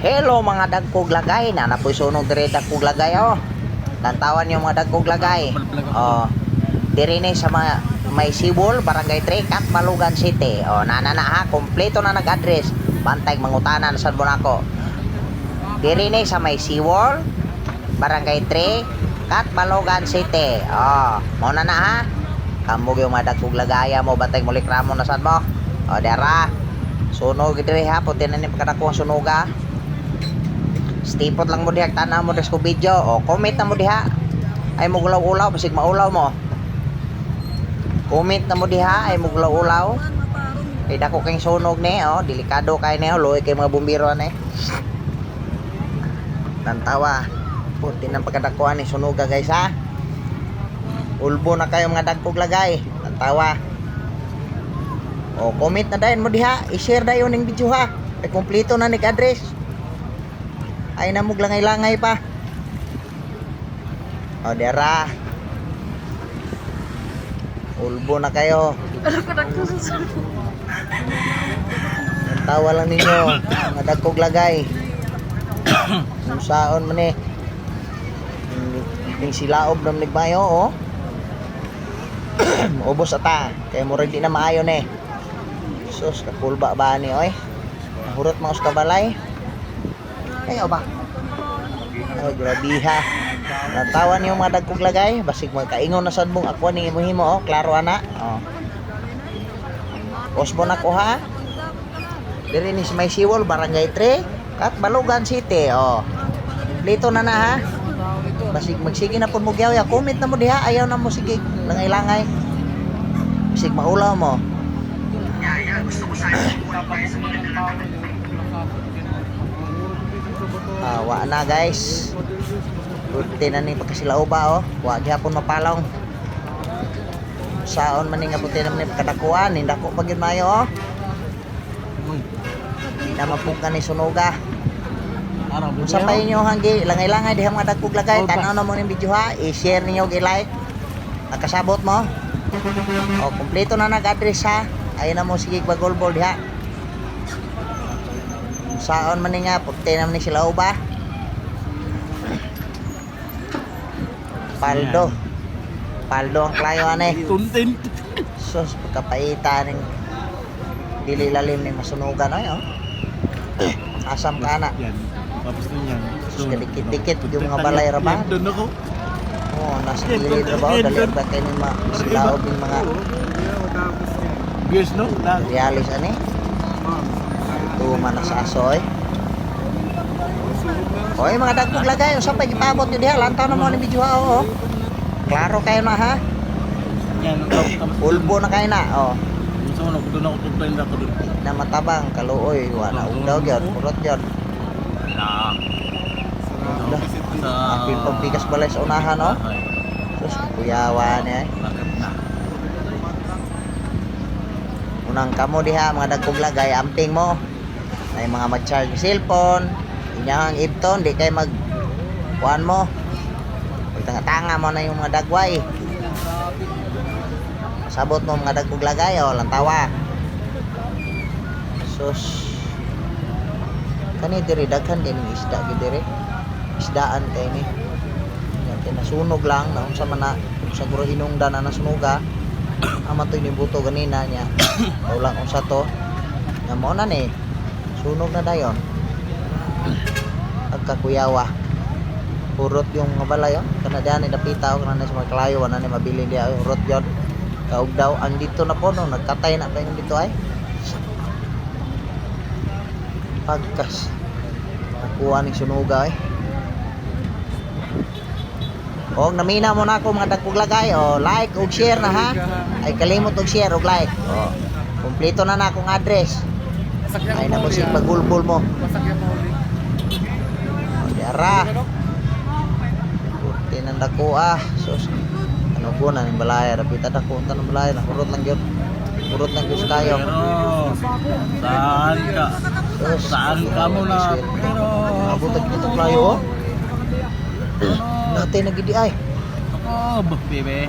Hello mga dagkog lagay na napoy sunog dire dagkog lagay Lantawan yung mga dagkog lagay. Dire ni sa may Sibol, Barangay 3, Katbalugan City. Nana ha, kompleto na nag-address. Bantay mangutanan sa Bonako. Dire ni sa may Sibol, Barangay 3, Katbalugan City. Mo na ha. Kamog yung mga dagkog lagaya mo, bantay mo likramo na sad mo. Dara. Sunog dire ha, puti na ni pagkadako ang sunoga. Stipot lang mo diha, tanaw mo des ko video. Comment na mo diha. Ay mo gulaw-ulaw, basig maulaw mo. Comment na mo diha, ay mo gulaw-ulaw. Ay dako kayong sunog ni, delikado kay ni, luoy kay mga bumbiro ni. Tantawa. Puti nang pagkadakuan ni sunoga guys ha. Ulbo na kayo mga dagkog lagay. Tantawa. Comment na dayon mo diha, i-share dayon ning video ha. Ay kompleto na ning address. Ay namog langay-langay pa. Dera. Ulbo na kayo. Tawa lang ninyo. Mga dagkog lagay. Kung saon man yung silaob ng nigmayo ubos ata. Kaya mo rin di na maayo Sus, kapulba ba ni oy. Hurot mga uskabalay. Ay ba? Grabe ha. Natawan yung mga dagkog lagay, basig mo kaingon na sad mong ako ning imong klaro ana. Osbo na ko ha. Diri ni sa may Siwol, Barangay 3, Katbalugan City. Kompleto na ha. Basig magsige na pud mo gyawya, comment na mo diha, ayaw na mo sige langay-langay. Basig maulaw mo. Gusto ko sana wa na guys. Puti na ni pagkasilaoba wa gyapon mapalong. Saon man ni nga puti na ni pagkadakuan, hindi ako pag yun mayo Hindi na mapukan ni sunoga. Sa pa inyo hanggi langay-langay diha mga dagkog lagay, tanaw na mo ning video ha, i-share ninyo, i-like. Nakasabot mo. Kompleto na nag-address ha. Ayun na mo sige bagolbol diha. Saon man ni nga puti na ni sila uba. Paldo ang klayo Tuntin. Sus pagkapaita ning dili lalim ning masunugan asam ka na. Yan. Tapos niyan. Sus kadikit-dikit yung mga balay ra ba? Doon ako. Nasa gilid ra ba dali ba kay ni silaob ning mga Yes no? realis ani. Tuman sa asoy. Oy mga dagkog lagay, usa pa gitabot yo diha, lantaw na mo ni video ha. Klaro kayo na ha. Yan, Ulbo na kayo na. So no, doon ako tugtay na ko doon. Na matabang kaluoy, wala ugdaw gyud, purot gyud. Sa Apil pagbigas balay sa unahan Sus kuyawa ni Unang kamo diha mga dagkog lagay, amping mo. Ay mga mag-charge cellphone. Inyahang ibton, di kay mag kuan mo. Pagtanga-tanga mo na yung mga dagway. Sabot mo mga dagkog lagay lantawa. Sus. Kani diri daghan din isda gid diri. Isdaan kay ni. Yan kay nasunog lang na unsa man na sa guro hinungdan na nasunoga. Ama to ni buto ganina niya. Ulang unsa to. Nga mo na ni. Sunog na dayon. Agkakuyawa. Hurot yung mga balay kana diyan ni napita kana sa mga kalayo na ni mabili dia hurot yon. Kaog daw ang dito na po nagkatay na pa yung dito ay. Pagkas. Nakuha ning sunuga namina mo na ako mga dagkog lagay like ug share na ha. Ay kalimot og share ug like. Kompleto na akong address. Ay na mo sing pagulbol mo. Dara. Puti nang dako sus. Ano po na ning balay rapita dako tanong balay na hurot lang gyud. Hurot lang gyud kayo. Saan ka? Saan ka mo na? Pero abot dito kayo Dati nagidi ay. Bebe.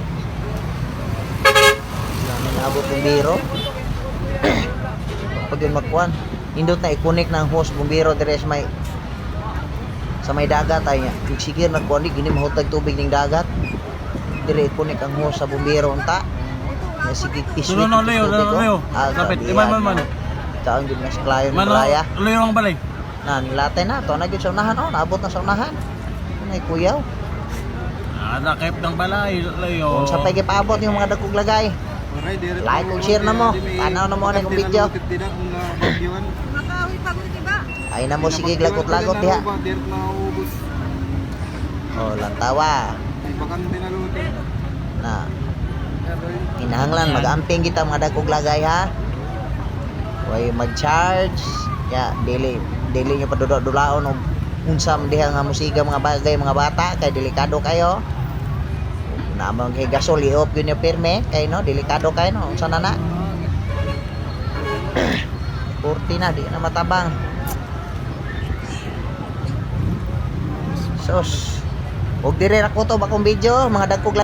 Namin abot ng biro. Pag yun magkuhan, hindot na i-connect ng hose bumbiro dire sa may sa may dagat ay sige nagkuan di gini mahutag tubig ning dagat. Dire kunik ang hose sa bumbero unta. Ya sige iswi. Tulo na Leo, Leo. Kapit, man. Taon gid na sa klayon ng Man, playa. Leo ang balay. Na nilatay na to na gyud sa unahan oh, naabot na sa unahan. Nay kuyaw. Nakip ng balay, Leo. Kung sa pay paabot yung mga dagkog lagay. Like ug share na mo. Tanaw na mo na yung video. Ay na mo sige lagot-lagot diha. Oh, lantawa. Na. Kinahanglan mag-amping kita mga dagkog lagay ha. Way mag-charge. Ya, dili nyo padudulaon og unsam diha nga musika mga bagay mga bata kay delikado kayo. Na maghigasol ihop yun yung pirme kay no delikado kayo no unsa na na. 40 na di na matabang. Sus. Og dire ra ko to bakong video mga dagkog